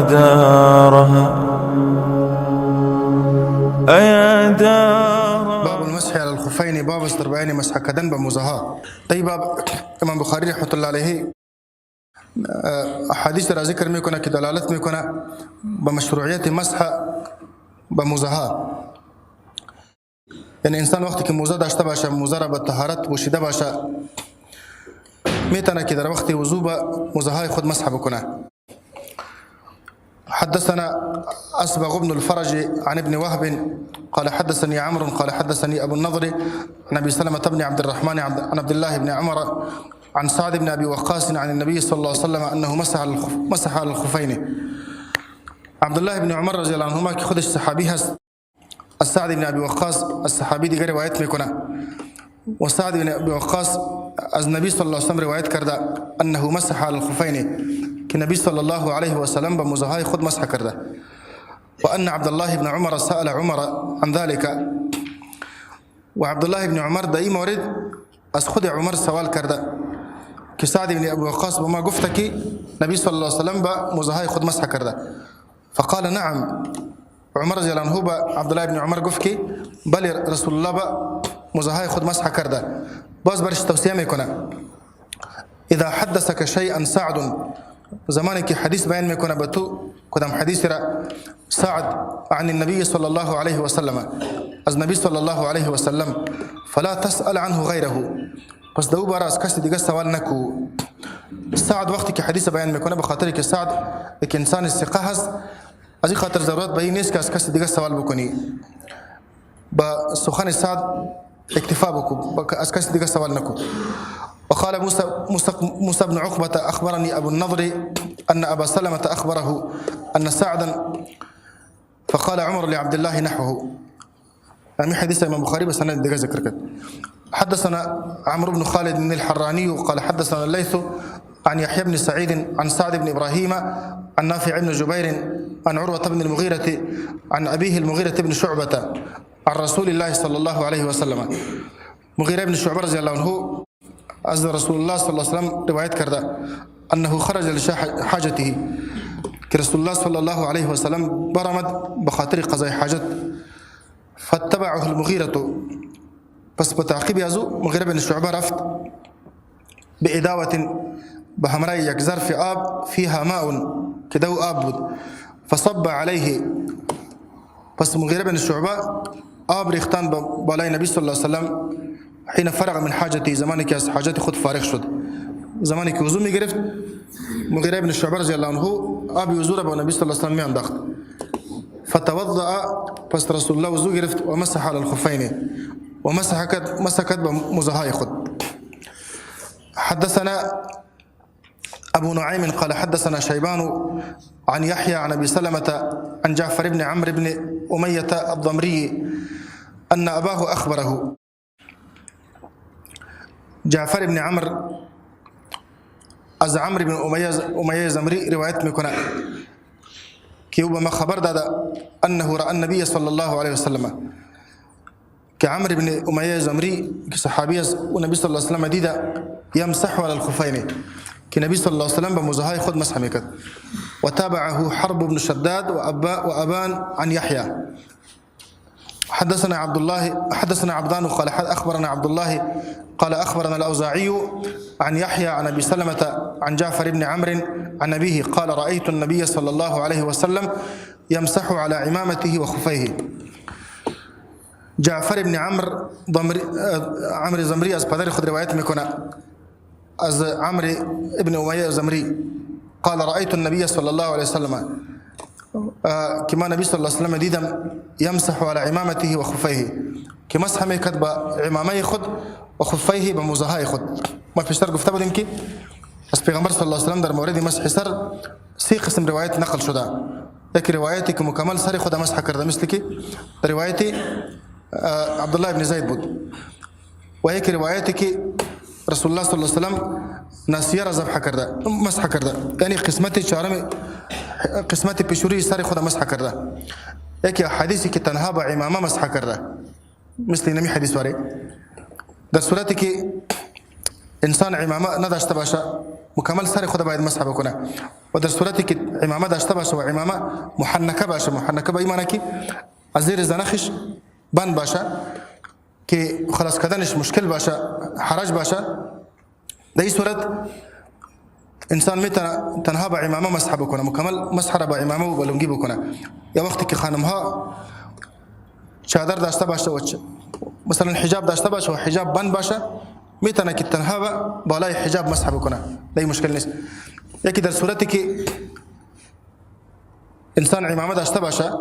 دارها أيا دار. باب المسح على الخفين، باب استربعين مسح كدن بمزها. طيب باب امام بخاري رحمه الله عليه احاديث را ذکر میکنه که دلالت میکنه به مشروعیت مسح بمزها. یعنی انسان وقتی که موزه داشته باشه، موزه را به طهارت پوشیده باشه، میتونه که در وقت وضو به موزهای خود مسح بکنه. حدثنا أسبغ بن الفرج عن ابن وهب قال حدثني عمرو قال حدثني أبو النضر عن أبي سلمة بن عبد الرحمن عن عبد الله بن عمر عن سعد بن أبي وقاص عن النبي صلى الله عليه وسلم أنه مسح على الخفين. عبد الله بن عمر رضي الله عنهما كي خدش صحابي هست. السعد بن أبي وقاص الصحابي دي روايات ميكونا، وسعد بن أبي وقاص النبي صلى الله عليه وسلم روايات كردا أنه مسح على الخفين، النبي صلى الله عليه وسلم بمزهاي خد مسح كرده. وأن عبد الله بن عمر سأل عمر عن ذلك، وعبد الله بن عمر داي مورد از خود عمر سوال کرده که سعد بن ابي وقاص بما گفته که نبی صلی الله علیه وسلم بمزهاي خد مسح کرده. فقال نعم. عمر رضي الله عنه عبد الله بن عمر گفت که بله رسول الله بمزهاي خد مسح کرده. باز برش توصیه میکنه اذا حدثك شيئا سعد، زمانك که حدیث بیان میکنه به تو کدام حدیث را سعد عن النبي صلى الله عليه وسلم از نبی صلی الله عليه وسلم فلا تسأل عنه غيره، پس دو بار از کسی دیگه سوال نکو. سعد وقتی که حدیث بیان میکنه به خاطر که سعد یک انسان ثقه هست، از این خاطر ضرورت به این نیست که از کسی دیگه سوال بکنی. با سخن سعد اکتفا بکو، از کسی دیگه سوال نکو. وقال موسى بن عقبة أخبرني أبو النضر أن أبا سلمة أخبره أن سعدا، فقال عمر لعبد الله نحوه. من حديث الإمام البخاري بس أنا بدي أذكر. حدثنا عمرو بن خالد الحراني قال حدثنا الليث عن يحيى بن سعيد عن سعد بن إبراهيم عن نافع بن جبير عن عروة بن المغيرة عن أبيه المغيرة بن شعبة عن رسول الله صلى الله عليه وسلم. مغيرة بن شعبة رضي الله عنه از رسول الله صلی الله علیه وسلم روایت کرده انه خرج لحاجته، که رسول الله صلی الله علیه وسلم برآمد به خاطر قضای حاجت. فاتبعه المغیرة، پس به تعقیب از او مغیره بن شعبه رفت بإداوة، به همراه یک ظرف آب فيها ماء که دو آب بود. فصب عليه، پس مغیره بن شعبه آب ریختان بالای نبی صلی الله علیه وسلم حين فرغ من حاجته، زمانی که از حاجت خود فارغ شد، زمانی که وضو می گرفت مغیره بن شعبه رضی الله عنه آب وضو را به نبی صلی الله علیه و سلم می انداخت. فتوضأ، پس رسول الله وضو گرفت و مسح على الخفين، و مسحت به مزهای خود. حدثنا أبو نعيم قال حدثنا شيبان عن يحيى عن أبي سلمة عن جعفر بن عمرو بن أمية الضمري أن أباه أخبره. جعفر بن عمرو از عمرو بن أمية زمري روایت میکنه که او به ما خبر داده انه رأى النبي صلى الله عليه وسلم، که عمرو بن أمية زمري که صحابی است و نبی صلی الله علیه وسلم دیده يمسح على الخفين، که نبی صلی الله علیه وسلم به مزهای خود مسح میکرد. وتابعه حرب بن شداد وأبان عن يحيى. حدثنا عبدان قال أخبرنا عبد الله قال أخبرنا الأوزاعي عن يحيى عن أبي سلمة عن جعفر بن عمرو عن أبيه قال رأيت النبي صلى الله عليه وسلم يمسح على عمامته وخفيه. جعفر بن عمرو زمري از پدر خود روایت میکنه از عمرو ابن أمية زمري قال رأيت النبي صلى الله عليه وسلم، كما نبي صلى الله عليه وسلم دیدم يمسح على عمامته وخفيه، که مسح میکرد با عمامه خود و خفيه به موزهای خود. ما پیشتر گفته بودیم که از پیغمبر صلی الله علیه وسلم در مورد مسح سر 3 قسم روایت نقل شده. یک روایتی که مکمل سر خود مسح کرده، مثل که روایت عبدالله بن زید بود، و یک روایتی که رسول الله صلی الله علیه وسلم ناسیه را ذبح کرده، مسح کرده، یعنی قسمت پیشوری سر خود مسح کرده. یکی حدیثی که تنها با عمامه مسح کرده، مثل نمی حدیث واره. در صورتی که انسان عمامه نداشته باشه مکمل سر خود باید مسح بکنه و در صورتی که عمامه داشته باشه و عمامه محنکه باشه، محنکه به این معنی که از زیر زنخش بند باشه که خلاص کردنش مشکل باشه، حرج باشه، در این صورت انسان میتونه تنها با عمامه مسح بکنه، مکمل مسح را با عمامه و لنگی بکنه. یا وقتی که خانم ها چادر داشته باشه و مثلا حجاب داشته باشه و حجاب بند باشه میتونه که تنها بالای حجاب مسح بکنه، در مشکل نیست. یکی در صورتی که انسان عمامه داشته باشه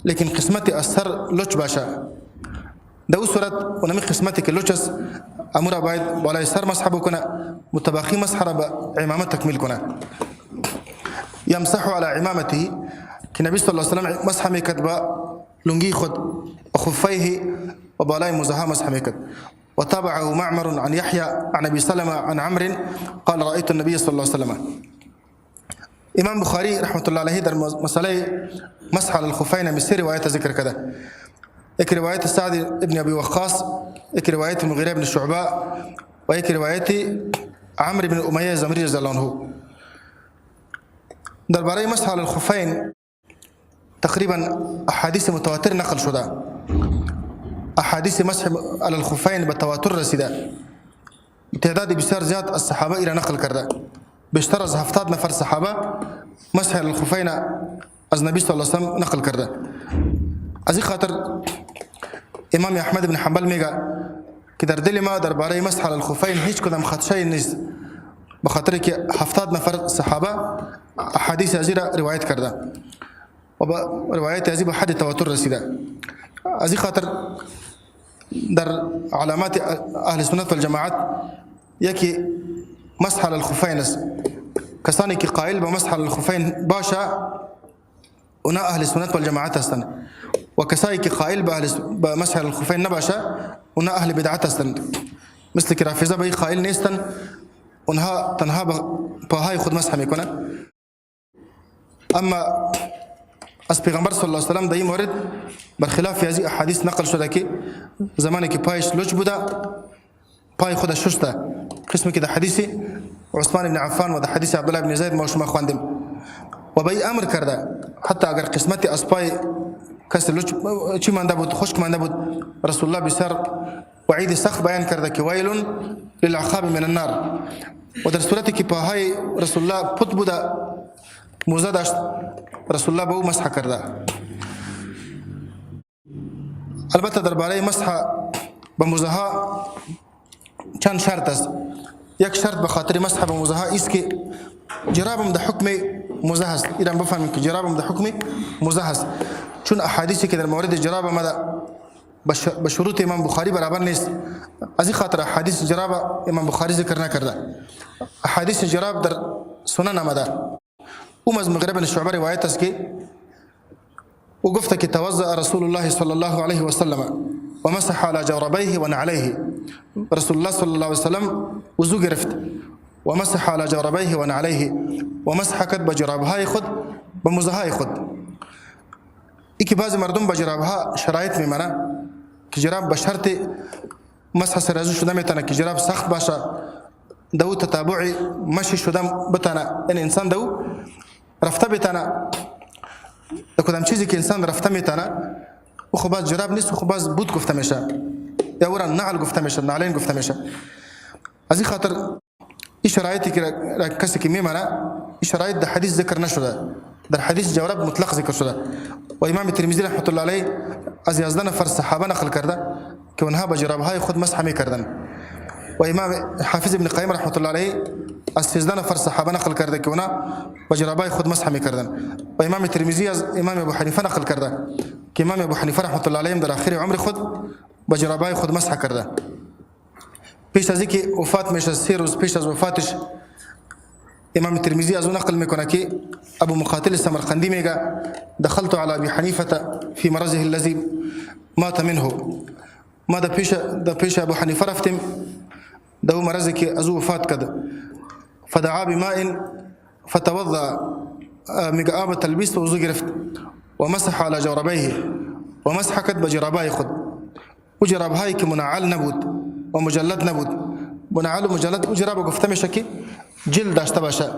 لیکن قسمت از سر لچ باشه، در اون صورت اونمی قسمتی که لچ است امور باید بالای سر مسح بکنه، متباقی مسح را به عمامه تکمیل کنه. یمسح علی عمامته که نبی صلی الله علیه و سلم مسح میکرد با لنگی خود و خفیه و بالای موزه مسح میکرد. وتابعه معمر عن يحيى عن ابي سلمة عن عمرو قال رايت النبي صلى الله عليه وسلم. امام بخاري رحمه الله عليه در مساله مسح على الخفين من روايات ذكر كذا. یک روایت سعد ابن ابي وقاص، یک روایت المغيرة بن شعبة، ويك روایت عمرو بن اميه الزمري رضي الله عنه. درباره مسح على الخفين تقريبا احاديث متواتر نقل شده، احاديث مسح على الخفين بالتواتر رسیده، تعداد بسیار زیاد از صحابه ایرا نقل کرده، بیشتر از 70 نفر صحابه مسح على الخفين از نبی صلی الله علیه وسلم نقل کرده. از این خاطر امام احمد بن حنبل میگه که در دل ما درباره مسح على الخفين هیچ کدام خدشه نیست، به خاطر که 70 نفر صحابه احادیث ازی را روایت کرده و با روایت ازی به حد تواتر رسیده. از این خاطر در علامات اهل سنت والجماعت یکی مسح على الخفين است. کسانی که قائل به مسح على الخفين باشه اونا اهل سنت والجماعت هستند و کسانی که قائل به مسح على الخفين نباشه اونا اهل بدعت هستند. مثل که رافضه به قائل نیستند، اونها تنها پاهای خود مسح میکنند. اما از پیغمبر صلی الله علیه و سلم در این مورد برخلاف از احادیث نقل شده که زمانی که پایش لچ بوده پای خودش شسته، قسمی که در حدیث عثمان بن عفان و در حدیث عبدالله بن زید ما شما خواندیم و به امر کرده حتی اگر قسمت از پای کسی لچ چی مانده بود، خشک مانده بود، رسول الله بسیار وعید سخت بیان کرده که ویل للعقاب من النار. و در صورتی که پاهای رسول الله پت بوده موزه داشت رسول الله به او مسح کرده. البته درباره مسح به موزه ها چند شرط است. یک شرط به خاطر مسح به موزه ها است که جرابم در حکم موزه هست. ایران بفهمیم که جرابم در حکم موزه هست، چون احادیثی که در مورد جراب آمده به شروط امام بخاری برابر نیست. از این خاطر احادیث جراب امام بخاری ذکر نکرده. احادیث جراب در سنن آمده. از مغیره بن شعبه روایت است که او گفته که توضأ رسول الله صلی الله علیه و سلم و مسح على جوربیه و نعلیه. رسول الله صلی الله علیه و سلم وضو گرفت و مسح على جوربیه و نعلیه و مسح کرد به جرابهای خود به موزه‌های خود. ای که بعضی مردم به جرابها شرایط میمانه که جراب به شرط مسح سرازو شده میتونه که جراب سخت باشه، دو تتابع مشی شده بتانه، این انسان دو رفته بتانه کدام چیزی که انسان رفته میتانه او خب باز جراب نیست، خب باز بود گفته میشه یا ورا نعل گفته میشه، نعلین گفته میشه. از این خاطر این شرایطی که کسی که میمانه این شرایط در حدیث ذکر نشده، در حدیث جورب مطلق ذکر شده و امام ترمذی رحمت الله علیه از 11 نفر صحابه نقل کرده که اونها به جرابهای خود مسح میکردن و امام حافظ ابن قیم رحمت الله علیه از 13 نفر صحابه نقل کرده که اونا به جرابای خود مسح میکردن و امام ترمذی از امام ابو حنیفه نقل کرده که امام ابو حنیفه رحمت الله علیه در آخر عمر خود به جرابای خود مسح کرده. پیش از اینکه وفات میشه 3 روز پیش از وفاتش امام ترمذی از اون نقل میکنه که ابو مقاتل سمرقندی میگه دخلت على ابي حنيفه في مرضه الذي مات منه. ما در پیش ابو حنیفه رفتیم ده مرضی که از او وفات کرد. فدعا بماء فتوضا، میگه آب تلبیس و وضو گرفت و مسح على جوربیه و مسح کرد به جرابای خود و جرابهایی که منعل نبود و مجلد نبود، منعل و مجلد او جراب گفته میشه که جلد داشته باشه.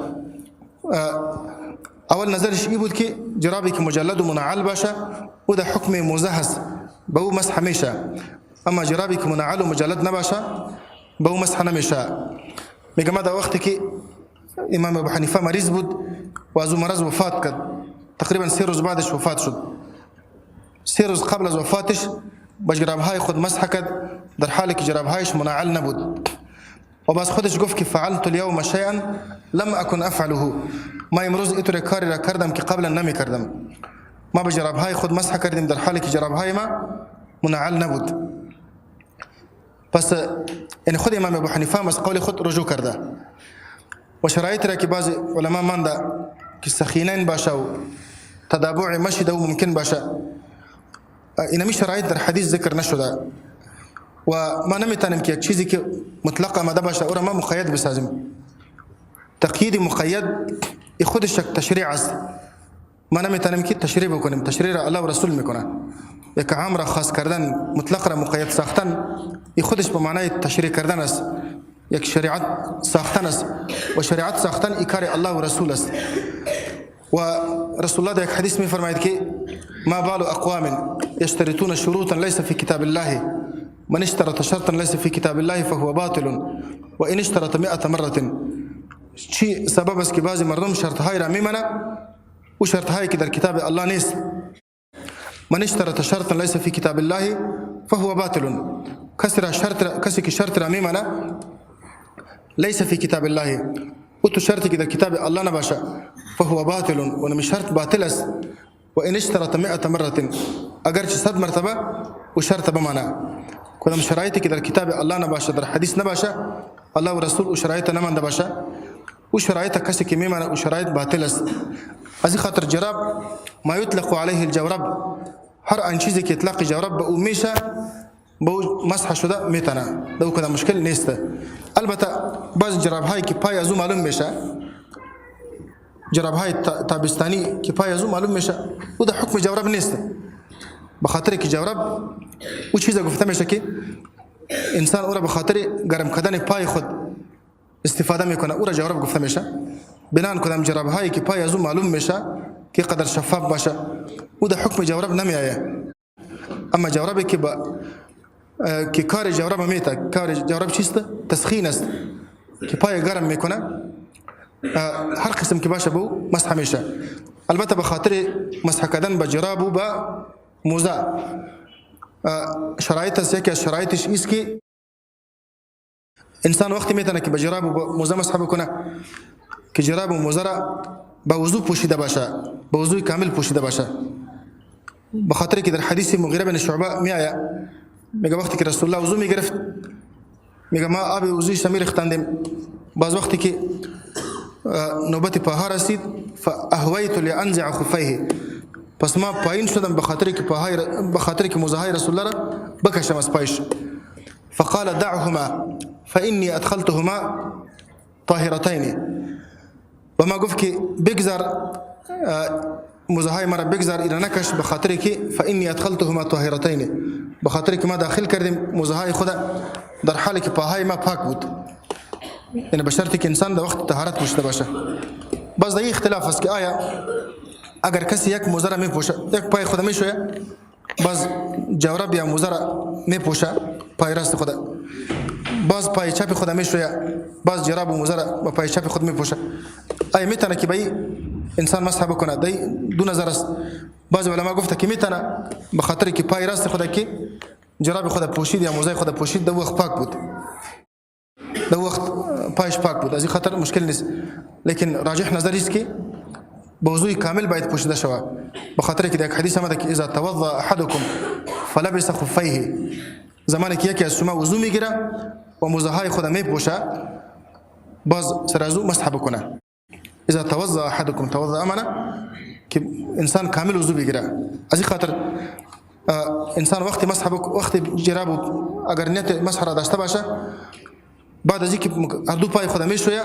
اول نظرش ای بود که جرابی که مجلد و منعل باشه او در حکم موزه هست، به او مسح میشه. اما جرابی که منعل و مجلد نباشه به او مسح نمیشه. میگه ما در وقتی که امام ابو حنیفه مریض بود و از او مرض وفات کرد، تقریبا 3 روز بعدش وفات شد. 3 روز قبل از وفاتش با جرابهای خود مسح کرد در حالی که جرابهایش منعل نبود و باز خودش گفت که فعلت اليوم شيئا لم اكن افعله، ما امروز اینطور کاری را کردم که قبلا نمی کردم. ما به جرابهای خود مسح کردیم در حالی که جرابهای ما منعل نبود. پس یعنی خود امام ابو حنیفه از قول خود رجوع کرده و شرایط را که بعض علما مانده که سخینین باشه و تتابع مشی و ممکن باشه، اینمی شرایط در حدیث ذکر نشده و ما نمیتونیم که یک چیزی که مطلق آمده باشه او را ما مقید بسازیم. تقیید مقید خودش یک تشریع است. ما نمیتونیم که تشریع بکنیم، تشریع را الله و رسول میکنه. یک عام را خاص کردن، مطلق را مقید ساختن، خودش به معنای تشریع کردن است. یک شریعت ساختن است و شریعت ساختن کار الله و رسول است. و رسول الله در یک حدیث میفرماید که ما بال اقوام یشترطون شروطا ليس في كتاب الله من اشترط شرطا ليس في كتاب الله فهو باطل و ان اشترط 100 مره. چی سبب است که بعضی مردم شرطهای را میمانه و شرطهایی که در کتاب الله نیست. من اشترط شرطا ليس في كتاب الله فهو باطل. کسی که شرط را میمانه ليس في كتاب الله و تو شرطی که در کتاب الله نباشه فهو باطل و نمی شرط باطل است. و ان اشترط 100 مره، اگر چه 100 مرتبه و شرط بمانه. کدام شرایطی که در کتاب الله نباشه، در حدیث نباشه، الله و رسول او شرایط نمانده باشه، او شرایط کسی که میمانه او شرایط باطل است. از این خاطر جراب ما یطلق علیه الجورب، هر آن چیزی که اطلاق جورب به او میشه به او مسح شده میتونه، به او کدام مشکل نیست. البته بعض جراب هایی که پای از او معلوم میشه، جراب های تابستانی که پای از او معلوم میشه، او در حکم جورب نیست. به خاطر که جورب او چیز گفته میشه که انسان او را به خاطر گرم کردن پای خود استفاده میکنه، او را جورب گفته میشه. بنان کدام جراب هایی که پای از او معلوم میشه که قدر شفاف باشه او در حکم جورب نمیآید. اما جوربی که کار جورب میته، کار جورب چیست؟ تسخین است که پای گرم میکنه، هر قسم که باشه به مسح میشه. البته به خاطر مسح کردن به جراب و به موزه شرایط است. یکی از شرایطش است که انسان وقتی میتونه که به جراب و به موزه مسح بکنه که جراب و موزه را به وضو پوشیده باشه، به وضوء کامل پوشیده باشه. به خاطر که در حدیث مغیره بن شعبه میآید، میگه وقتی که رسول الله وضو میگرفت میگه ما آب وضوی شمی ریختندیم، باز وقتی که نوبت پاها رسید فاهویت لانزع خفیه، پس ما پایین شدم به خاطر که موزهای رسول الله را بکشم از پایش. فقال دعهما فانی ادخلتهما طاهرتین، و ما گفت که بگذار موزهای مرا بگذار اینا نکش، به خاطر که فانی ادخلتهما طاهرتین، به خاطر که ما داخل کردیم موزهای خود در حالی که پاهای ما پاک بود. یعنی به شرطی که انسان در وقت طهارت پوشیده باشه. باز در این اختلاف است که آیا اگر کسی یک موزه را میپوشه، یک پای خود میشویه، باز جورب یا موزه را میپوشه پای راست خود، باز پای چپ خود میشویه، باز جراب و موزه را با پای چپ خود میپوشه، آیا میتونه که به انسان مسح بکنه؟ دو نظر است. بعض علما گفته که میتونه، به خاطر که پای راست خود که جراب خود پوشید یا موزه خود پوشید در وقت پاک بود، در وقت پایش پاک بود، از این خاطر مشکل نیست. لیکن راجح نظر است که به وضوء کامل باید پوشیده شود، به خاطر که در یک حدیث آمده که اذا توضا احدکم فلبس خفیه، زمانی که یکی از شما وضو میگیره و موزهای خود میپوشه باز سر از او مسح بکنه. اذا توضا احدکم، توضا امنه که انسان کامل وضو بگیره. از این خاطر انسان وقتی جراب اگر نیت مسح را داشته باشه، بعد از اینکه هر دو پای خود میشویه،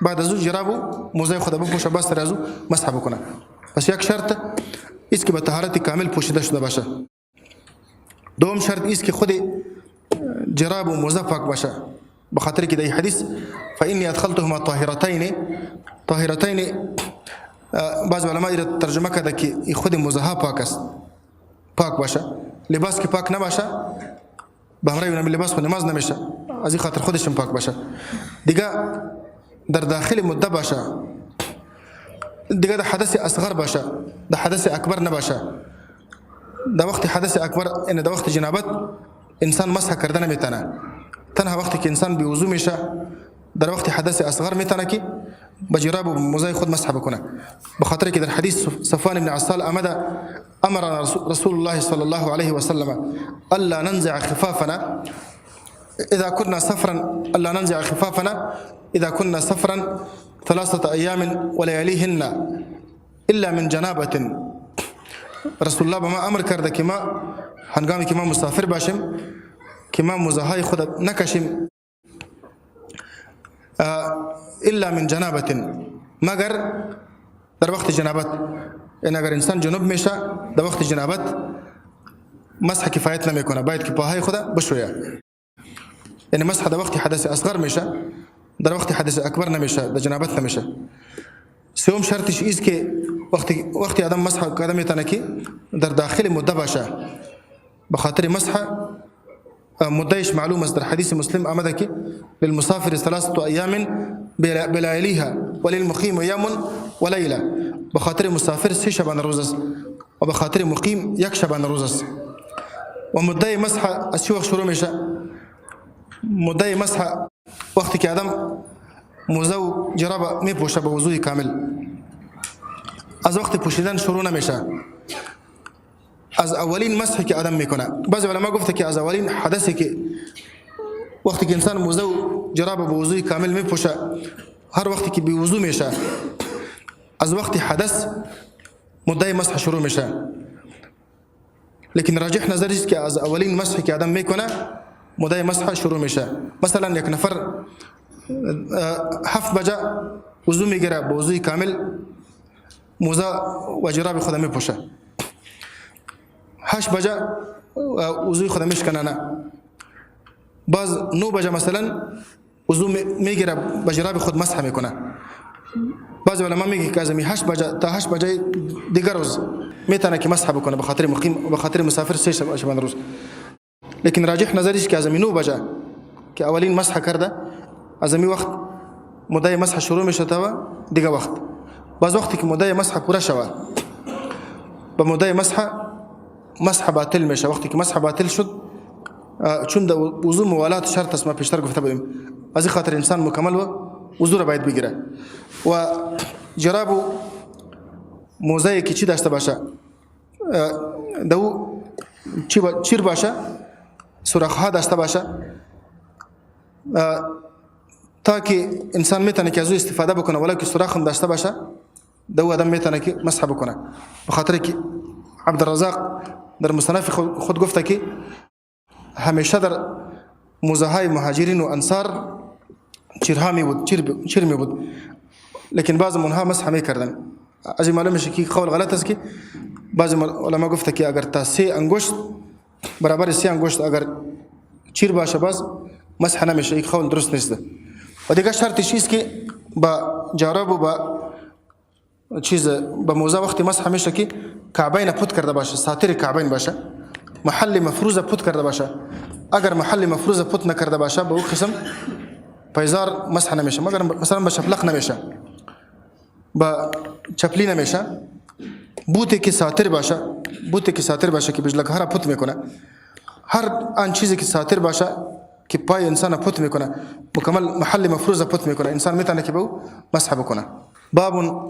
بعد از او جراب و موزه خود بپوشه، باز سر از او مسح بکنه. پس یک شرط است که به طهارت کامل پوشیده شده باشه. دوم شرط است که خود جراب و موزه پاک باشه، بخاطر کې د حدیث فإني أدخلتهما طاهرتين بعض علماء ترجمه کړه کې خود مزها پاک باشه، لباس که پاک نباشه به همراه لباس خود نماز نمیشه، از این خاطر خودشم پاک باشه. دیگه در داخل مده باشه، دیگه در حدث اصغر باشه، در حدث اکبر نباشه. در وقت حدث اکبر یعنی در وقت جنابت انسان مسح کردن نمیتونه، تنها وقتی که انسان بی وضو میشه در وقت حدث اصغر میتونه که با جراب و موزه خود مسح بکنه. بخاطر که در حدیث صفوان بن عسال آمده امر رسول الله صلی الله علیه و سلم الا ننزع خفافنا اذا كنا سفرا اذا كنا سفرا 3 ايام ولياليهن الا من جنابه. رسول الله بما امر کرده که ما هنگامی که ما مسافر باشیم که ما موزهای خود نکشیم الا من جنابه، مگر در وقت جنابت. این اگر انسان جنوب میشه در وقت جنابت مسح کفایت نمیکنه، باید که پاهای خود بشویه. یعنی مسح در وقت حدث اصغر میشه، در وقت حدث اکبر نمیشه، در جنابت نمیشه. سوم شرطش ایست که وقتی آدم مسح کرده میتونه که در داخل مده باشه. بخاطر مسح مدهش معلوم است، در حدیث مسلم آمده که للمسافر 3 ايام بلياليها وللمقيم يوم وليله. بخاطر مسافر 3 شبانه روز است و بخاطر مقیم 1 شبانه روز است. و مده مسح از چه وقت شروع میشه؟ مده مسح وقتی که آدم موزه و جرابه میپوشه به وضوء کامل، از وقت پوشیدن شروع نمیشه، از اولین مسحی که آدم میکنه. بعضی علما گفته که از اولین حدثی که وقتی که انسان موزه و جرابه به وضوء کامل میپوشه، هر وقتی که بی وضو میشه از وقت حدث مده مسح شروع میشه. لیکن راجح نظر است که از اولین مسحی که آدم میکنه مده مسح شروع میشه. مثلا یک نفر 7 بجه وضو میگیره به وضوء کامل، موزه و جراب خود میپوشه. 8 بجه وضوء خود میشکنه نه. باز 9 بجه مثلا وضو میگیره به جراب خود مسح میکنه. بعض علما میگه که از 8 بجه تا 8 بجه دیگر روز میتونه که مسح بکنه به خاطر مقیم و به خاطر مسافر 3 شبانه روز. لیکن راجح نظرش که از 9 بجه که اولین مسح کرده از این وقت مده مسح شروع میشه تا دیگه وقت. باز وقتی که مده مسح پوره شوه به مده مسح باطل میشه. وقتی که مسح باطل شد چون د وضو موالات شرط است، ما پیشتر گفته بودیم، از این خاطر انسان مکمل و وضو را باید بگیره. و جراب و موزه که چی داشته باشه دو چیر باشه، سوراخ ها داشته باشه تا که انسان میتونه که از او استفاده بکنه، ولی که سوراخ هم داشته باشه دو آدم میتونه که مسح بکنه. بخاطر که عبدالرزاق در مصنف خود گفته که همیشه در موزه های مهاجرین و انصار چیرها می بود، چیر می بود، لیکن بعض منها مسح می کردن. از این معلوم میشه که قول غلط است که بعض علما گفته که اگر تا 3 انگشت برابر 3 انگشت اگر چیر باشه باز مسح نمیشه. این قول درست نیست. و دیگه شرطش است که با جراب و با با موزه وقتی مسح میشه که کعبین پوت کرده باشه، ساتر کعبین باشه، محل مفروضه پوت کرده باشه. اگر محل مفروضه پوت نکرده باشه به اون قسم پایزار مسح نمیشه، مگر مثلا به شپلق نمیشه، با چپلی نمیشه. بوتی که ساتر باشه که بجلگه را پوت میکنه، هر آن چیزی که ساتر باشه که پای انسان پوت میکنه مکمل محل مفروضه پوت میکنه، انسان میتونه که به او مسح بکنه. باب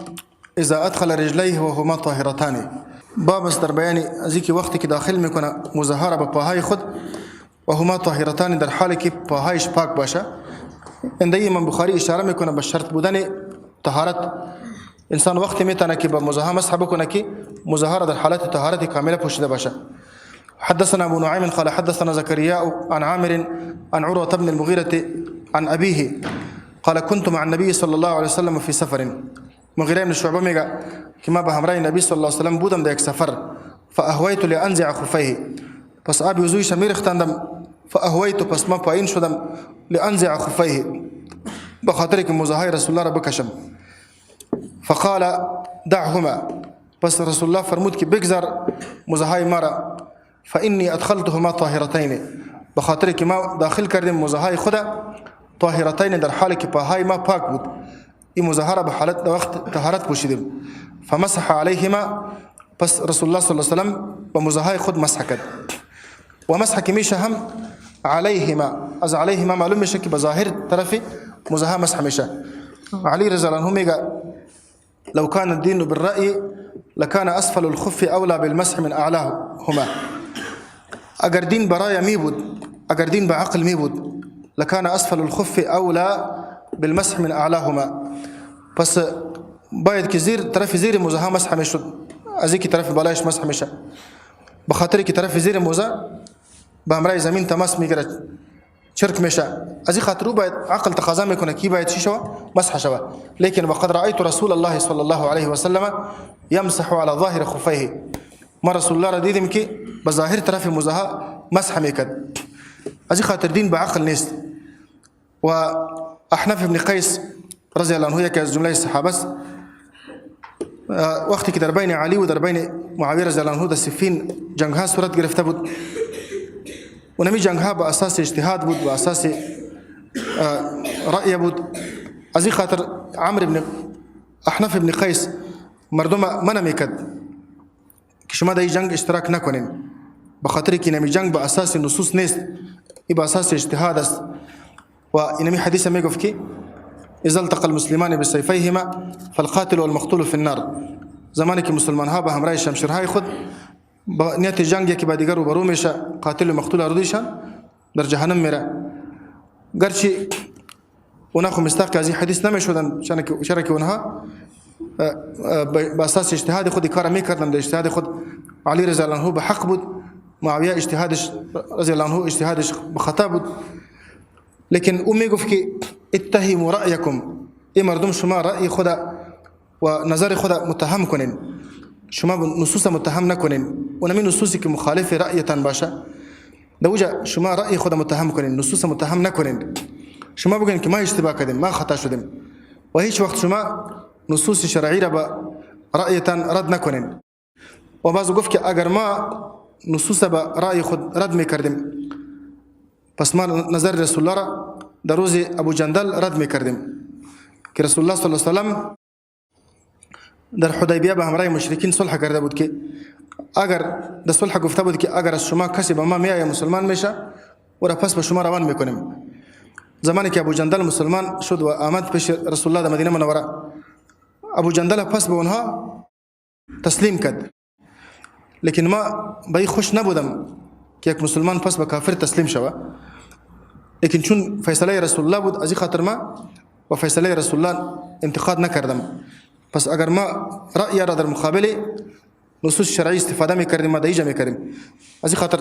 اذا ادخل رجليه وهما طاهرتان. باب است در بیان از اینکه وقتی که داخل میکنه مظاهره به پاهای خود و هما طاهرتان در حالی که پاهایش پاک باشه. اندی امام بخاری اشاره میکنه به شرط بودن طهارت. انسان وقتی میتونه که به مظاهره مسح بکنه که مظاهره در حالت طهارت کامله پوشیده باشه. حدثنا ابو نعيم قال حدثنا زكريا عن عامر عن عروة بن المغيرة عن أبيه قال كنت مع النبي صلى الله عليه وسلم في سفر. مغيرة بن شعبة میگه که ما به همراه نبی صلی الله علیه و سلم بودم در یک سفر، فاهویت لانزع خفيه، پس آب وضویش میرختندم، فاهویت پس ما پایین شدم لانزع خفیه به خاطر که موزهای رسول الله را بکشم. فقال دعهما پس رسول الله فرمود که بگذار موزهای ما را. فانی ادخلتهما طاهرتین به خاطر که ما داخل کردیم موزهای خدا طاهرتین در حالی که پاهای ما پاک بود. این موزه را به حالت وقت طهارت پوشیدیم. فمسح علیهما پس رسول الله صلی الله علیه و سلم به موزهای خود مسح کرد. و مسح که میشه هم علیهما، از علیهما معلوم میشه که به ظاهر طرف موزه مسح میشه. علی رضی الله عنه میگه لو كان الدين بالرأي لكان اسفل الخف اولى بالمسح من اعلاهما. اگر دین برای می بود، اگر دین به عقل می بود، لکان اسفل الخف اولا بالمسح من اعلاهما. پس باید که طرف زیر موزه ها مسح میشد از اینکه طرف بالایش مسح میشه، به خاطر که طرف زیر موزه به همراه زمین تماس میگیره، چرک میشه. از این خاطر باید عقل تقاضا میکنه که باید چی شوه؟ مسح شوه. لیکن وقد رأیت رسول الله صلی الله علیه و سلم یمسح على ظاهر خفیه. ما رسول الله را دیدیم که به ظاهر طرف موزه ها مسح میکرد. از این خاطر دین به عقل نیست. و احنف ابن قیس رضی الله عنه یکی از جمله صحابه است، وقتی که در بین علی و در بین معاویه رضی الله عنه در صفین جنگ ها صورت گرفته بود و نمی جنگ ها به اساس اجتهاد بود، به اساس رأی بود. از این خاطر احنف ابن قیس مردم منع میکرد که شما در این جنگ اشتراک نکنین، به خاطر که نمی جنگ به اساس نصوص نیست، این به اساس اجتهاد است. و اینمی حدیث میگفت که اذا التقى المسلمان بسيفيهما فالقاتل والمقتول في النار. زمانی که مسلمان ها به همراه شمشیرهای خود با نیت جنگ یکی با دیگر روبرو میشه، قاتل و مقتول رویشان در جهنم میره. گرچه اونا خو مستحق از این حدیث نمیشدن، چرا که اونها به اساس اجتهاد خود کار میکردن. در اجتهاد خود علی رضی الله عنه به حق بود، معاویه اجتهادش رضی الله عنه اجتهادش به خطا بود. لیکن او میگفت که اتهموا رأیکم، ای مردم شما رأی خدا و نظر خدا متهم کنین، شما نصوص متهم نکنین. اونمی نصوصی که مخالف رأیتان باشه دوجا شما رأی خدا متهم کنین، نصوص متهم نکنین. شما بگین که ما اشتباه کردیم، ما خطا شدیم، و هیچ وقت شما نصوص شرعی را به رأیتان رد نکنین. و بعضو گفت که اگر ما نصوص به رأی خود رد میکردیم پس ما نظر رسول الله را در روز ابو جندل رد میکردیم که رسول الله صلی الله علیه و سلم در حدیبیه به همراه مشرکین صلح کرده بود که اگر در صلح گفته بود که اگر از شما کسی به ما میآید مسلمان میشه و را پس به شما روان میکنیم. زمانی که ابو جندل مسلمان شد و آمد پیش رسول الله در مدینه منوره، ابو جندل پس به اونها تسلیم کرد. لیکن ما به این خوش نبودم که یک مسلمان پس به کافر تسلیم شود، لیکن چون فیصله رسول الله بود از این خاطر ما و فیصله رسول الله انتقاد نکردم. پس اگر ما رأی را در مقابل نصوص شرعی استفاده میکردیم ما دیجا میکردیم. از این خاطر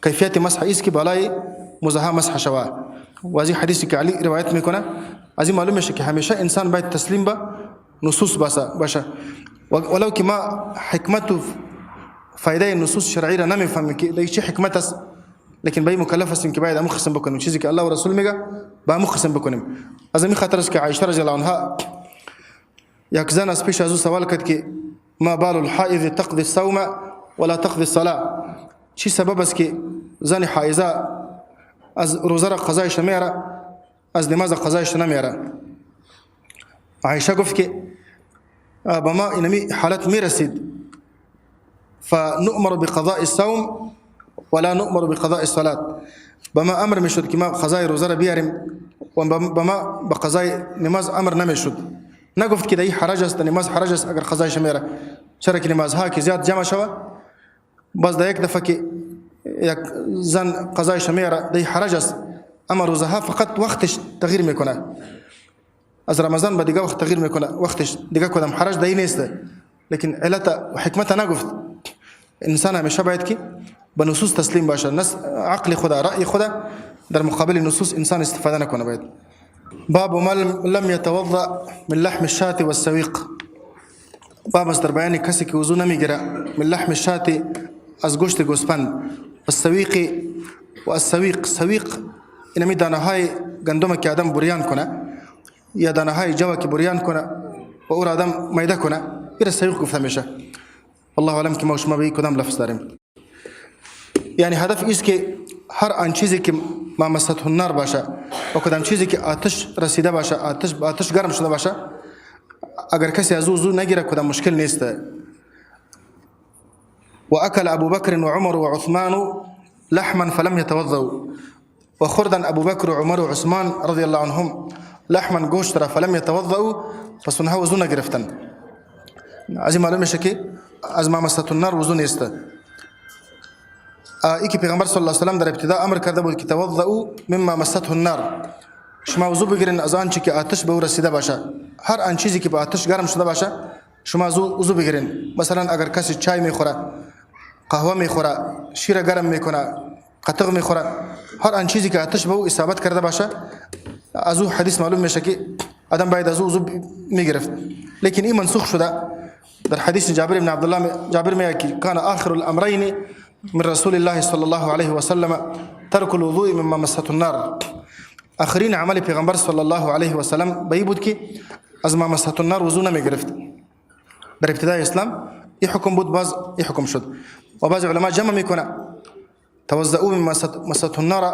کیفیت مسح است که بالای موزه مسح شود. و از این حدیثی که علی روایت میکنه از این معلوم میشه که همیشه انسان باید تسلیم به نصوص باشه، ولو که ما حکمت و فایده نصوص شرعی را نمیفهمیم که دیگه چه حکمت است، لیکن باید مکلف هستیم که باید امو قسم بکنیم، چیزی که الله و رسول میگه با امو قسم بکنیم. از این خاطر است که عایشه رضی الله عنها یک زن از پیش از او سوال کرد که ما بال الحائض تقضي الصوم ولا تقضي الصلاه، چی سبب است که زن حائضه از روزه را قضایش نمیاره، از نماز قضایش نمیاره؟ عایشه گفت که با ما اینمی حالت میرسید فنؤمر بقضاء الصوم ولا نؤمر بقضاء الصلاه، با ما امر میشد که ما قضای روزه را بیاریم و با ما به قضای نماز امر نمیشد. نگفت که دی حرج است، نماز حرج است اگر قضایش میره، چرا که نمازها که زیاد جمع شود باز در یک دفعه که یک زن قضایش میره دی حرج است، اما روزه ها فقط وقتش تغییر میکنه، از رمضان به دیگه وقت تغییر میکنه، وقتش دیگه کدام حرج دی نیست. لیکن علت و حکمت نگفت. انسان همیشه باید که به نصوص تسلیم باشه، عقل خدا رأی خدا در مقابل نصوص انسان استفاده نکنه. باید باب ما لم يتوضا من لحم الشاة والسويق. باب است در بیان کسی که وضو نمیگیره من لحم الشاة از گوشت گوسفند، والسويق و السویق سویق اینمی دانه های گندم که آدم بریان کنه یا دانه های جو که بریان کنه و او را آدم میده کنه این سویق گفته میشه. الله علم که ما شما به کدام لفظ داریم. یعنی هدف است که هر آن چیزی که ما مسته النار باشه و کدام چیزی که آتش رسیده باشه، آتش گرم شده باشه، اگر کسی از او وضو نگیره کدام مشکل نیست. و اکل ابو بکر و عمر و عثمان لحما فلم يتوضؤوا و خوردن ابو بکر و عمر و عثمان رضی الله عنهم لحما گوشت را فلم يتوضؤوا پس اونها وضو نگرفتن. از این معلوم میشه که از ما مسته النار وضو نیست. ای که پیغمبر صلی الله علیه و سلم در ابتدا امر کرده بود که توضؤوا مما مسته النار، شما وضو بگیرین از آن چیزی که آتش به او رسیده باشه. هر آن چیزی که با آتش گرم شده باشه شما وضو بگیرین. مثلا اگر کسی چای میخوره، قهوه میخوره، شیر گرم میکنه، قطق میخوره، هر آن چیزی که آتش به او اصابت کرده باشه از او حدیث معلوم میشه که آدم باید از او وضو میگرفت. لیکن این منسوخ شده در حدیث جابر بن عبدالله. جابر میگه که کان آخر الامرین من رسول الله صلی الله علیه و سلم ترک الوضوء مما مسته النار. آخرین عمل پیغمبر صلی الله علیه و سلم به بود که از ما مسته النار وضو نمیگرفت. در ابتدای اسلام این حکم بود، باز این حکم شد و بعض علما جمع میکنه توضؤوا مما مسته النار،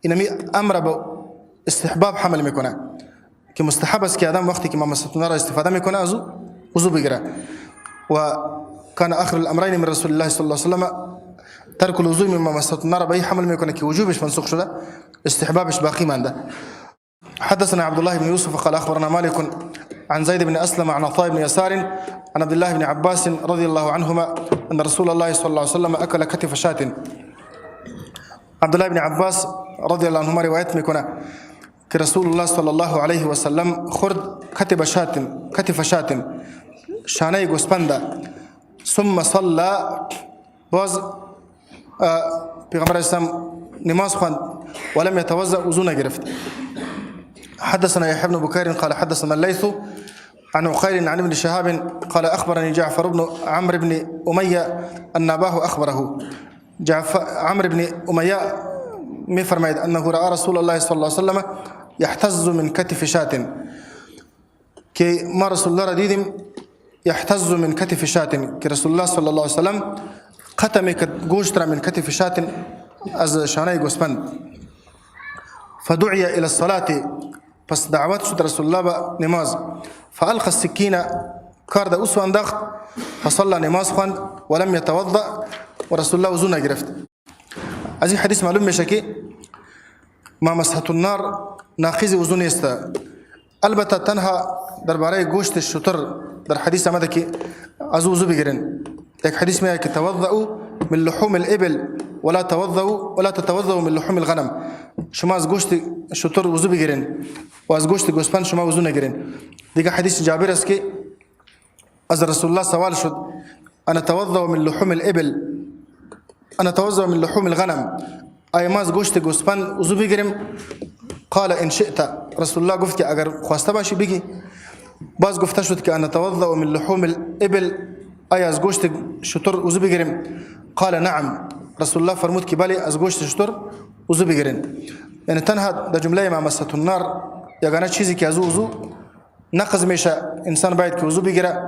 اینمی امر به استحباب حمل میکنه که مستحب است که آدم وقتی که ما مسته النار استفاده میکنه از وضو بگیره. و كان آخر الامرين من رسول الله صلى الله عليه وسلم ترك الوضوء مما مسته النار، به حمل میکنه که وجوبش منسوخ شده، استحبابش باقی مانده. حدثنا عبد الله بن يوسف قال اخبرنا مالك عن زيد بن اسلم عن عطاء بن يسار عن عبد الله بن عباس رضي الله عنهما ان رسول الله صلى الله عليه وسلم اكل كتف شاة. عبد الله بن عباس رضي الله عنهما روایت میکنه که رسول الله صلی الله علیه و سلم خورد کتف شاة، شانه گوسپنده. ثم صلى، باز پیغمبر اسلام نماز خواند ولم يتوضأ، وضو نگرفت. حدثنا يحيى بن بكير قال حدثنا الليث عن عقيل عن ابن شهاب قال اخبرني جعفر بن عمرو بن اميه ان اباه اخبره. عمرو بن اميه می فرماید انه راى رسول الله صلى الله عليه وسلم يحتز من كتف شاة، که ما رسول الله را دیدیم يحتز من كتف شاة، که رسول الله صلی الله علیه وسلم قطع گوشت را من کتف شاة از شانه گوسپند. فدعي الى الصلاه، پس دعوت شد رسول الله به نماز. فالقى السكين، کارد او سو انداخت. فصلى، نماز خواند. ولم يتوضا، و رسول الله وضو نگرفت. از این حدیث معلوم میشه که ما مسحة النار ناقض وضو نیست. البته تنها درباره گوشت شتر در حدیث آمده که از وضو بگیرین. یک حدیث میگه که توضؤوا من لحوم الابل ولا تتوضؤوا من لحوم الغنم، شما از گوشت شتر وضو بگیرین و از گوشت گوسپند شما وضو نگیرین. دیگه حدیث جابر است که از رسول الله سوال شد انا توضؤ من لحوم الابل انا توضؤ من لحوم الغنم، آیا ما از گوشت گوسپند وضو بگیریم؟ قال ان شئت، رسول الله گفت که اگر خواسته باشی بگی. باز گفته شد که انا توضؤ من لحوم الابل، آیا از گوشت شتر وضو بگیریم؟ قال نعم، رسول الله فرمود که بله از گوشت شتر وضو بگیرین. یعنی تنها در جمله ما مسحة النار یگانه چیزی که از وضو نقض میشه انسان باید که وضو بگیره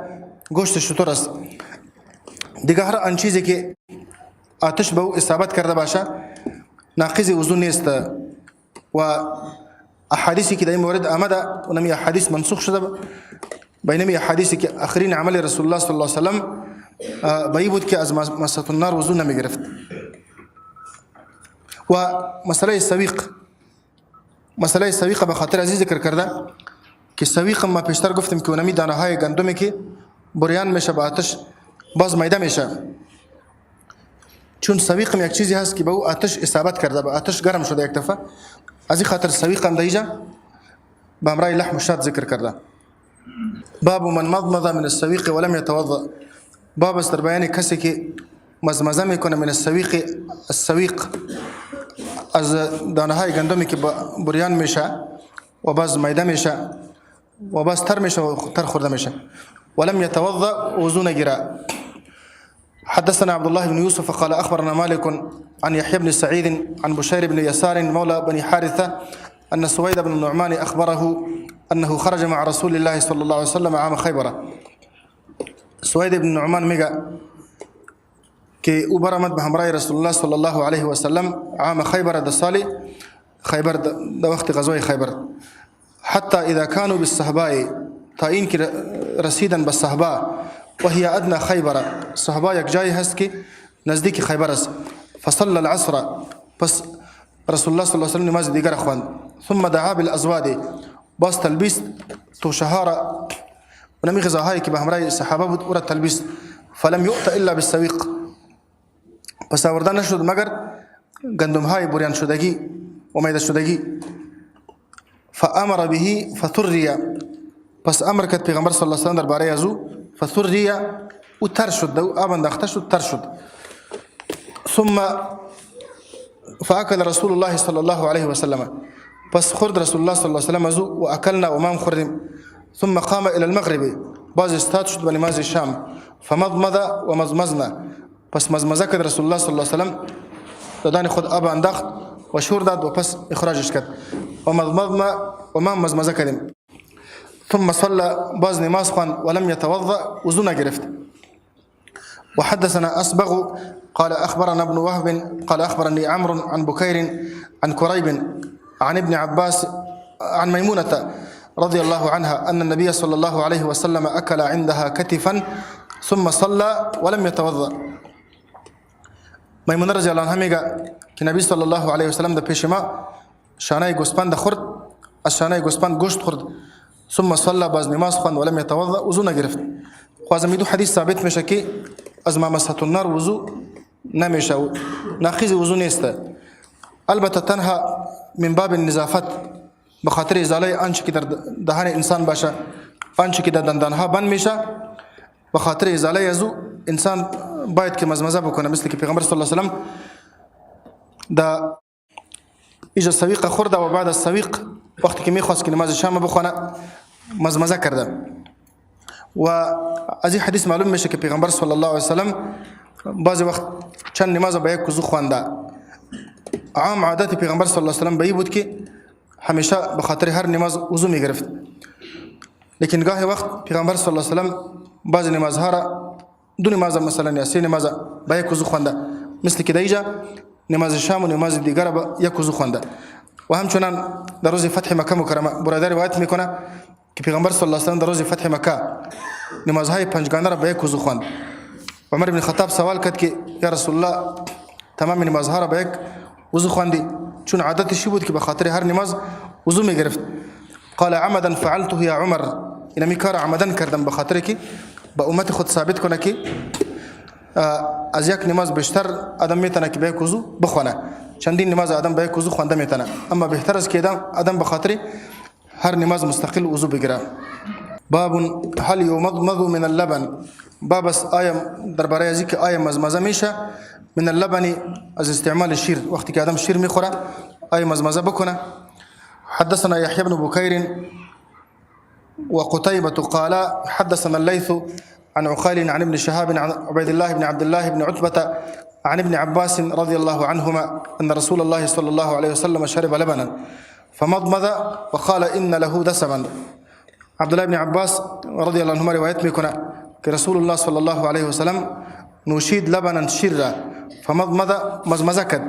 گوشت شتر است. دیگه هر آن چیزی که آتش به او اصابت کرده باشه ناقض وضو نیست. و احادیثی که در این مورد آمده اونمی احادیث منسوخ شده، بینمی احادیثی که آخرین عمل رسول الله صلی الله علیه وسلم بایی بود که از مسحة النار وضو نمی گرفت. و مسئله سویق به خاطر عزیز ذکر کرده که سویق ما پیشتر گفتیم که اونمی دانه های گندمی که بریان میشه با آتش باز میده میشه، چون سویق یک چیزی هست که به او آتش اصابت کرده، با آتش گرم شده یک دفعه، از این خاطر سویق هم دیجا به امرای لحم و شات ذکر کرده. باب من مضمض من السویق ولم يتوضا، باب است در بیان کسی که مزمزه میکنه من السویق از دانه های گندمی که بریان میشه و باز میده میشه و باز تر میشه و تر خورده میشه. ولم يتوضا، وضو نگیره. حدثنا عبد الله بن يوسف قال أخبرنا مالك عن يحيى بن سعيد عن بشير بن يسار مولى بني حارثة أن سويد بن النعمان أخبره أنه خرج مع رسول الله صلى الله عليه وسلم عام خيبر. سويد بن النعمان ميغا كي أبرمت بهمراي رسول الله صلى الله عليه وسلم عام خيبر دصالي خيبر دا وقت غزوة خيبر، حتى إذا كانوا بالصهباء تاين كي رسيدا بالصهباء وهي أدنى خيبر، صهباء يك جاي هسكي نزديك خيبرس، فصلى العصر بس رسول الله صلى الله عليه وسلم نماز ديگر أخوان، ثم دعا بالأزواد باس تلبيس تو شهارة ونمي غزاهاي كي بهمراي الصحابة ورا التلبيس، فلم يؤت إلا بالسويق، بس آوردان نشد مگر گندم هاي بريان شدگي وميدا شدگي، فأمر به فثري، بس أمر كت پیغمبر صلى الله عليه وسلم درباره يزو فثري وترشد دو آبان داختشد ترشد، ثم فأكل رسول الله صلى الله عليه وسلم، بس خرد رسول الله صلى الله عليه وسلم زو وأكلنا وما مخرم، ثم قام إلى المغرب باز استاتشد بنماز الشام، فمضمض ومزمزنا، بس مزمزك رسول الله صلى الله عليه وسلم داني خد أبا اندخت وشور داد وبس إخراجش كد ومضمضنا وما مزمزك، ثم صلى باز نماز خان ولم يتوضأ وزنا جرفت. وحدثنا أسبغ قال أخبرنا ابن وهب قال أخبرني عمرو عن بكير عن كريب عن ابن عباس عن ميمونة رضي الله عنها أن النبي صلى الله عليه وسلم أكل عندها كتفا ثم صلى ولم يتوضأ. ميمونة رضي الله عنها ميغا كي النبي صلى الله عليه وسلم ده بيشما شاناي غسبان ده خرد الشاناي غسبان غشت خرد ثم صلى باز نماز خان ولم يتوضأ وزنا جرفت. خوازم حديث ثابت مشكي از ما مسحت النار وضوء نمشى ناخذ وضوء نيستا، البته تنها من باب النظافت بخاطر ازاله انش کی در دهان انسان باشه انش کی در دندانها بند میشه، بخاطر ازاله یزو انسان باید که مزمزه بکنه، مثل که پیغمبر صلی الله علیه و سلم دا اجا سویق خورده و بعد السویق وقتی که میخواست که نماز شام بخونه مزمزه کرده. و از این حدیث معلوم میشه که پیغمبر صلی الله علیه و سلم بعضی وقت چند نماز با یک وضو خوانده. عام عادت پیغمبر صلی الله علیه و سلم به این بود که همیشه به خاطر هر نماز وضو میگرفت، لیکن گاهی وقت پیغمبر صلی الله علیه و سلم بعضی نمازها را دو نماز مثلا یا سه نماز با یک وضو خوانده، مثل که دیجا نماز شام و نماز دیگر با یک وضو خوانده. و همچنان در روز فتح مکه مکرمه برادر روایت میکنه که پیغمبر صلی الله علیه و سلم در روز فتح مکه نمازهای پنجگانه را با یک وضو خواند. عمر بن خطاب سوال کرد که یا رسول الله تمام نمازها را با یک وضو خواندی، چون عادتش بود که به خاطر هر نماز وضو میگرفت. قال عمدا فعلته یا عمر، اینمی کار عمدن کردم به خاطر که با امت خود ثابت کنه که از یک نماز بیشتر آدم میتونه که با یک وضو بخونه، چندین نماز آدم با یک وضو خوانده میتونه، اما بهتر است که آدم به خاطر هر نماز مستقل وضو بگیره. باب هل يمضمض من اللبن، باب آیا درباره ازی که آیا مزمزه میشه من اللبن از استعمال شیر، وقتی که آدم شیر میخوره آیا مزمزه بکنه. حدثنا يحيى بن بكير وقتيبة قال حدثنا الليث عن عقيل عن ابن شهاب عن عبيد الله بن عبد الله بن عتبة عن ابن عباس رضي الله عنهما أن رسول الله صلى الله عليه وسلم شرب لبنا فمضمض وقال إن له دسما. عبد الله بن عباس رضي الله عنهما رواية ميكونا كرسول الله صلى الله عليه وسلم نشيد لبنا شرا فمضمض مزمزكد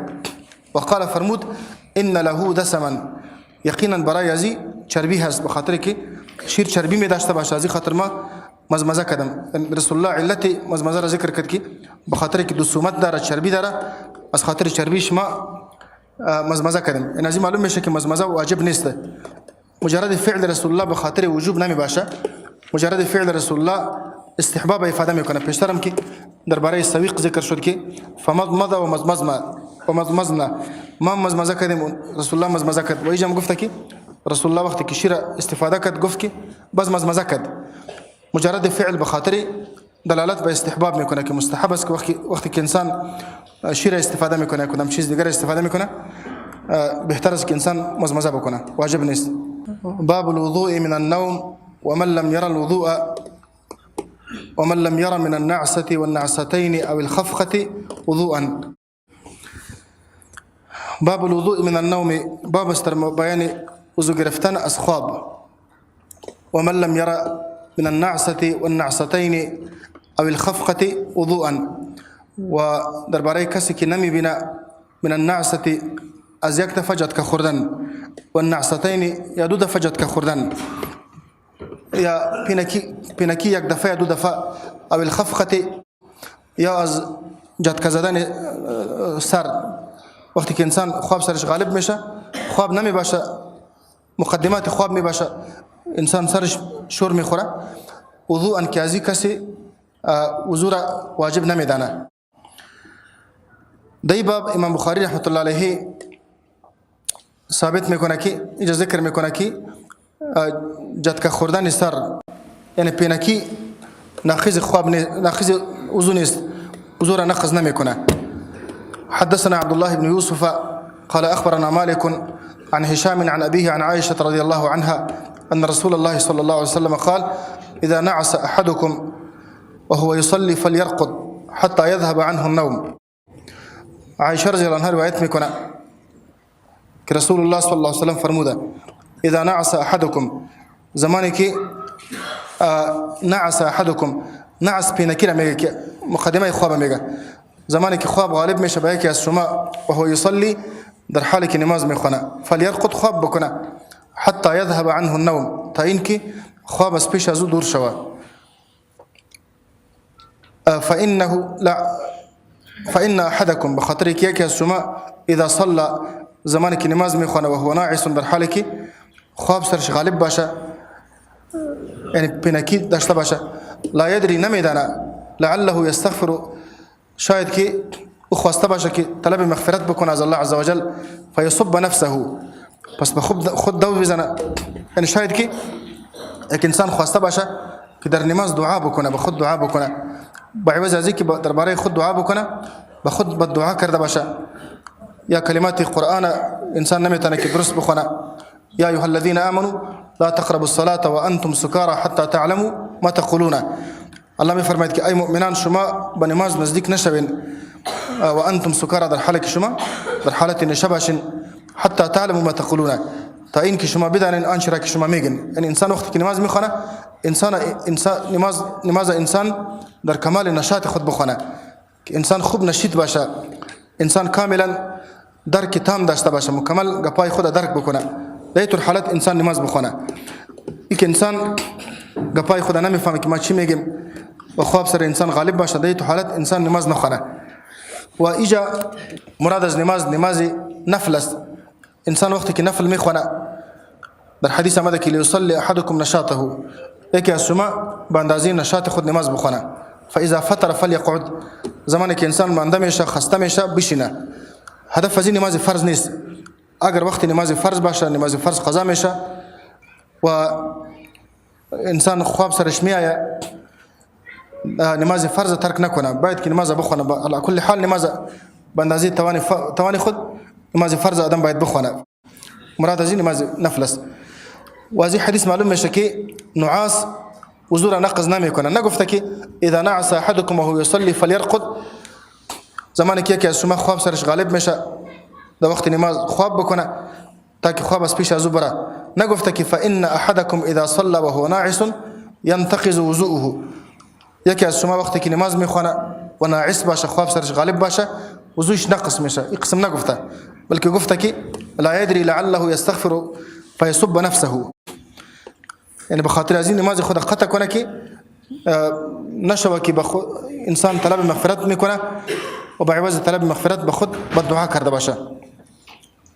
وقال فرمود إن له دسما، يقينا براي زي چربی هست، بخاطر که شیر چربی می داشته باشه، از خاطر ما مزمزه کردم. رسول الله علت مزمزه را ذکر کرد که بخاطر که دسومت داره چربی داره، از خاطر چربیش ما مزمزه کردم. این از معلوم میشه که مزمزه واجب نیست، مجرد فعل رسول الله بخاطر وجوب نمی باشه، مجرد فعل رسول الله استحباب افاده میکنه. پیشترم که درباره سویق ذکر شد که فمضمض و مزمزنا، ما مزمزه کردیم رسول الله مزمزه کرد، و اینجا گفته که رسول الله وقتی که شیر استفاده کرد گفت که بس مزمزه کرد. مجرد فعل بخاطر دلالت به استحباب میکنه که مستحب است که وقتی که انسان شیر استفاده میکنه کدام چیز دیگر استفاده میکنه بهتر است که انسان مزمزه بکنه، واجب نیست. باب الوضوء من النوم ومن لم يرى الوضوء ومن لم ير من النعسة والنعستين أو الخفقة وضوءا. باب الوضوء من النوم، باب استر بيان وضوء گرفتن از خواب. ومن لم ير من النعسة والنعستين أو الخفقة وضوءا، و درباره کسی که نمی بینه من النعسة از یک دفعه جد که خوردن، و النعستین یا دو دفعه جد که خوردن، یا پینکی یک دفعه یا دو دفعه، او الخفقه یا از جد که زدن سر. وقتی که انسان خواب سرش غالب میشه، خواب نمی باشه، مقدمات خواب می باشه، انسان سرش شور میخوره، وضوءا که ازی کسی وضو را واجب نمیدانه. در باب امام بخاری رحمت الله علیه ثابت میکنه که اینجا ذکر میکنه که جد که خوردن سر یعنی پینکی ناخذ خواب ناخذ وضو نیست، وضو را نقض نمیکنه. حدثنا عبد الله بن يوسف قال أخبرنا مالك عن هشام عن أبيه عن عائشة رضي الله عنها أن رسول الله صلى الله عليه وسلم قال: إذا نعس أحدكم وهو يصلي فليرقد حتى يذهب عنه النوم. عائشة رضي الله عنها رواية میکنه که رسول الله صلی الله علیه وسلم فرموده: اذا نعس احدكم، زمانی که نعس احدكم، نعس پینکی را میگه که مقدمه خواب میگه، زمانی که خواب غالب میشه به یکی از شما و هو یصلی، در حالی که نماز میخونه، فلیرقد، خواب بکنه، حتی یذهب عنه النوم، تا اینکه خواب از پیش از او دور شود. فإن أحدكم، بخاطر که یکی از شما اذا صلى، زمانی که نماز میخونه و هو ناعس، در حالی که خواب سرش غالب باشه، یعنی پینکی داشته باشه، لا یدری، نمیدانه، لعله یستغفر، شاید که او خواسته باشه که طلب مغفرت بکنه از الله عز وجل، فیصب نفسه، پس به خود دو بزنه، یعنی شاید که یک انسان خواسته باشه که در نماز دعا بکنه، به خود دعا بکنه، با عوض ازی که درباره خود دعا بکنه، به خود بد دعا کرده باشه، یا کلمات قرآن انسان نمیتونه که درست بخونه. یا ایها الذین آمنوا لا تقربوا الصلاة وانتم سکارى حتى تعلموا ما تقولون. الله میفرماید که ای مؤمنان، شما به نماز نزدیک نشوین و انتم سکارى، در حالی که شما در حالت نشه باشین، حتی تعلموا ما تقولون، تا این که شما بدانین آنچه را که شما میگین. یعنی انسان وقتی که نماز میخونه، نماز انسان در کمال نشاط خود بخونه، که انسان خوب نشیط باشه، انسان کاملا درک تام داشته باشه، مکمل گپای خود درک بکنه، در طور حالت انسان نماز بخونه. این که انسان گپای خود نمیفهمه که ما چی میگیم و خواب سر انسان غالب باشه، در طور حالت انسان نماز نخونه. و اینجا مراد از نماز نفل است. انسان وقتی که نفل میخونه، در حدیث آمده که لیصلی احدکم نشاطه، یکی از شما به اندازه نشاط خود نماز بخونه. فاذا فطر فلیقعد، زمانی که انسان مانده میشه، خسته میشه، بشینه. هدف از این نماز فرض نیست. اگر وقتی نماز فرض باشه، نماز فرض قضا میشه و انسان خواب سرش میآید، نماز فرض ترک نکنه، باید که نماز بخونه. علی کل حال نماز به اندازه توان خود، نماز فرض آدم باید بخونه. مراد از این نماز نفل است. و از این حدیث معلوم میشه که نعاس وضو را نقض نمیکنه. نگفته که اذا نعس احدكم وهو يصلي فليرقد، زمانی که یکی از شما خواب سرش غالب میشه، در وقت نماز خواب بکنه تا که خواب از پیش از او بره. نگفته که فإن أحدكم اذا صلى وهو ناعس ينتقض وضوءه، یکی از شما وقتی که نماز میخونه و ناعس باشه، خواب سرش غالب باشه، وضوش نقص میشه. این قسم نگفته، بلکه گفته که لا يدري لعله يستغفر فيصب نفسه، یعنی به خاطر از این نماز خود قطع کنه که نشوه که انسان طلب مغفرت میکنه و به عوض طلب مغفرت به خود بد دعا کرده باشه.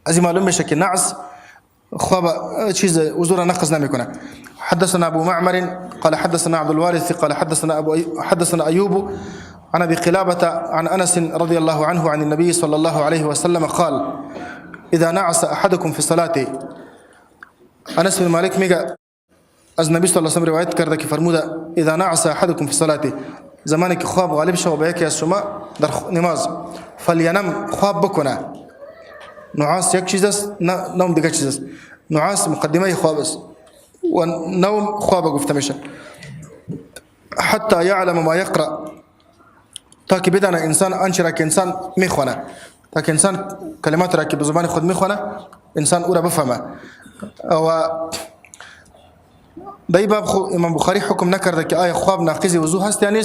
از این معلوم میشه که نعس خواب چیز وضو را نقض نمیکنه. حدثنا ابو معمر قال حدثنا عبد الوارث قال حدثنا ايوب عن ابي قلابة عن انس رضي الله عنه عن النبي صلى الله عليه وسلم قال: اذا نعس احدكم في صلاته. انس بن مالک میگه از نبی صلی الله علیه و سلم روایت کرده که فرموده: اذا نعس احدكم في صلاته، زمانی که خواب غالب شود به یکی از شما در نماز، فلینم، خواب بکنه. نعاس یک چیز است، نوم دیگه چیز است. نعاس مقدمه خواب است و نوم خواب گفته میشه. حتى يعلم ما يقرأ تاكي بدنا إنسان أنشر كإنسان ميخونا تاكي إنسان كلمات راكب بزبان خود ميخونا إنسان أورا بفهمه و داي باب إمام بخاري حكم نكر ذاك آية خواب ناقزي وزو هست يعني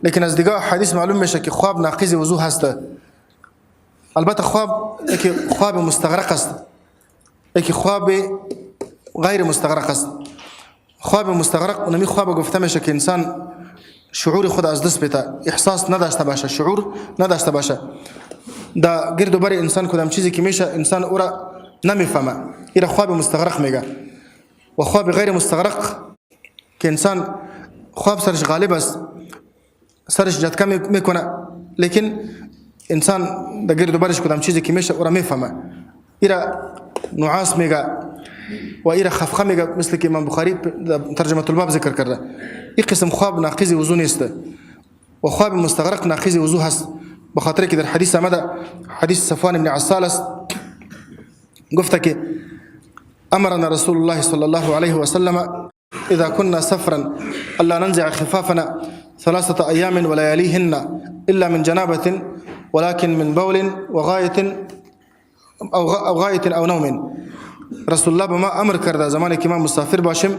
لكن أصدقاء حديث معلوم مش كي خواب ناقزي وزو هست البته خواب مستغرق است یکی خواب غیر مستغرق است خواب مستغرق اونمی خواب گفته میشه که انسان شعور خود از دست بده احساس نداشته باشه شعور نداشته باشه دا گرد و بر انسان کدام چیزی که میشه انسان او را نمیفهمه این خواب مستغرق میگه و خواب غیر مستغرق که انسان خواب سرش غالب است سرش جتکه میکنه لیکن انسان دا گرد و برش کدام چیزی که میشه او را میفهمه ایرا نعاس میگه و ایرا خفخه میگه مثل که امام بخاری ترجمه الباب ذکر کرده این قسم خواب ناقض وضو نیست و خواب مستغرق ناقض وضو هست بخاطر که در حدیث آمده حدیث صفوان بن عسال است گفته که امرنا رسول الله صلى الله عليه وسلم اذا كنا سفرا الا ننزع خفافنا 3 ايام ولياليهن الا من جنابه ولكن من بول وغايه او غایت او نوم رسول الله بما امر کرده زمانی که ما مسافر باشیم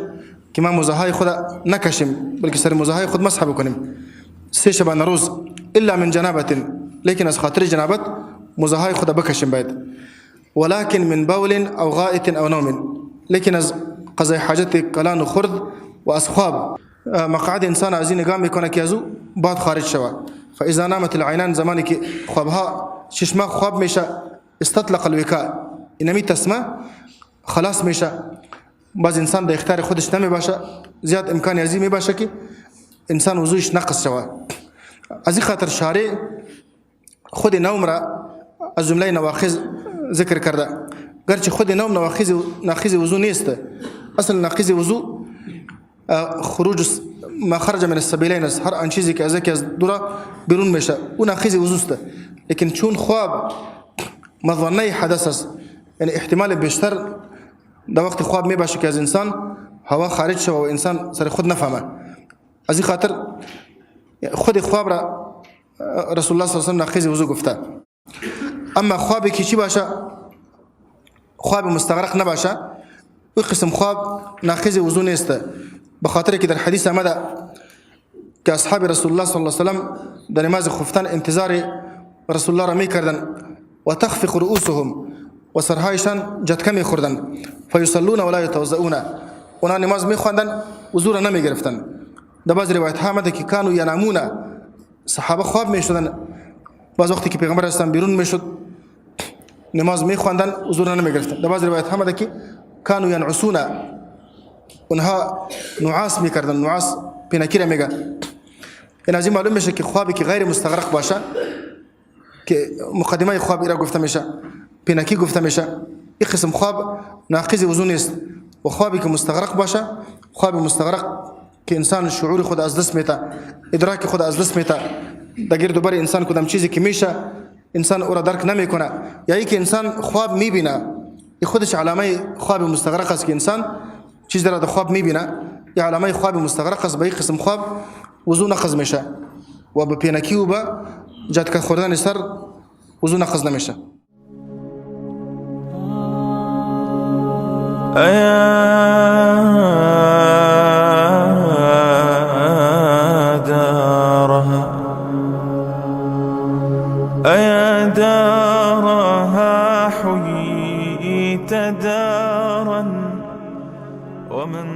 که ما موزهای خود نکشیم بلکه سر موزهای خود مسح بکنیم 3 شبانه روز الا من جنابه لیکن از خاطر جنابت موزهای خود بکشیم باید ولكن من بول او غایت او نوم لیکن از قضای حاجت کلان و خورد و از خواب مقعد انسان از این نگاه میکنه که ازو بعد خارج شوه فاذا نامت العینان زمانی که خوابها چشمه خواب میشه استطلق الوکاء اینمی تسمه خلاص میشه باز انسان در اختیار خودش نمی باشه زیاد امکان ازی می باشه که انسان وضوش نقص شوه از این خاطر شارع خود نوم را از جمله نواقض ذکر کرده گرچه خود نوم ناقض وضو نیست اصل ناقض وضو خروج ما خرج من السبیلین است هر آن چیزی که از دورا بیرون میشه اون ناقض وضو است لیکن چون خواب مظنه حدث است یعنی احتمال بیشتر در وقت خواب می باشه که از انسان هوا خارج شوه و انسان سر خود نفهمه از این خاطر خود خواب را رسول الله صلی الله علیه و سلم ناقض وضو گفته اما خوابی که چی باشه خواب مستغرق نباشه این قسم خواب ناقض وضو نیست بخاطر که در حدیث آمده که اصحاب رسول الله صلی الله علیه و سلم در نماز خفتن انتظار رسول الله را می کردن و تخفق رؤوسهم و سرهایشان جتکه می خوردن فیصلون ولا یتوضؤون اونا نماز می خواندن وضو را نمی گرفتن در بعض روایت ها آمده که کانوا ینامون صحابه خواب می شدن بعض وقتی که پیغمبر اسلام بیرون می شد نماز می خواندن وضو را نمی گرفتن در بعض روایت ها آمده که کانوا ینعسون اونها نعاس می کردن نعاس پینکی را میگه این از این معلوم میشه که خوابی که غیر مستغرق باشه که مقدمه خواب ایرا گفته میشه پینکی گفته میشه این قسم خواب ناقض وضو نیست و خوابی که مستغرق باشه خواب مستغرق که انسان شعور خود از دست میته ادراک خود از دست میته در گرد و بر انسان کدام چیزی که میشه انسان او را درک نمیکنه یا ای که انسان خواب میبینه این خودش علامه خواب مستغرق است که انسان چیز در خواب میبینه یا علامه خواب مستغرق است به این قسم خواب وضو نقض میشه و به پینکی و به جتکه خوردن سر وضو نقض نمیشه أيا دارها أيا دارها حييت دارا ومن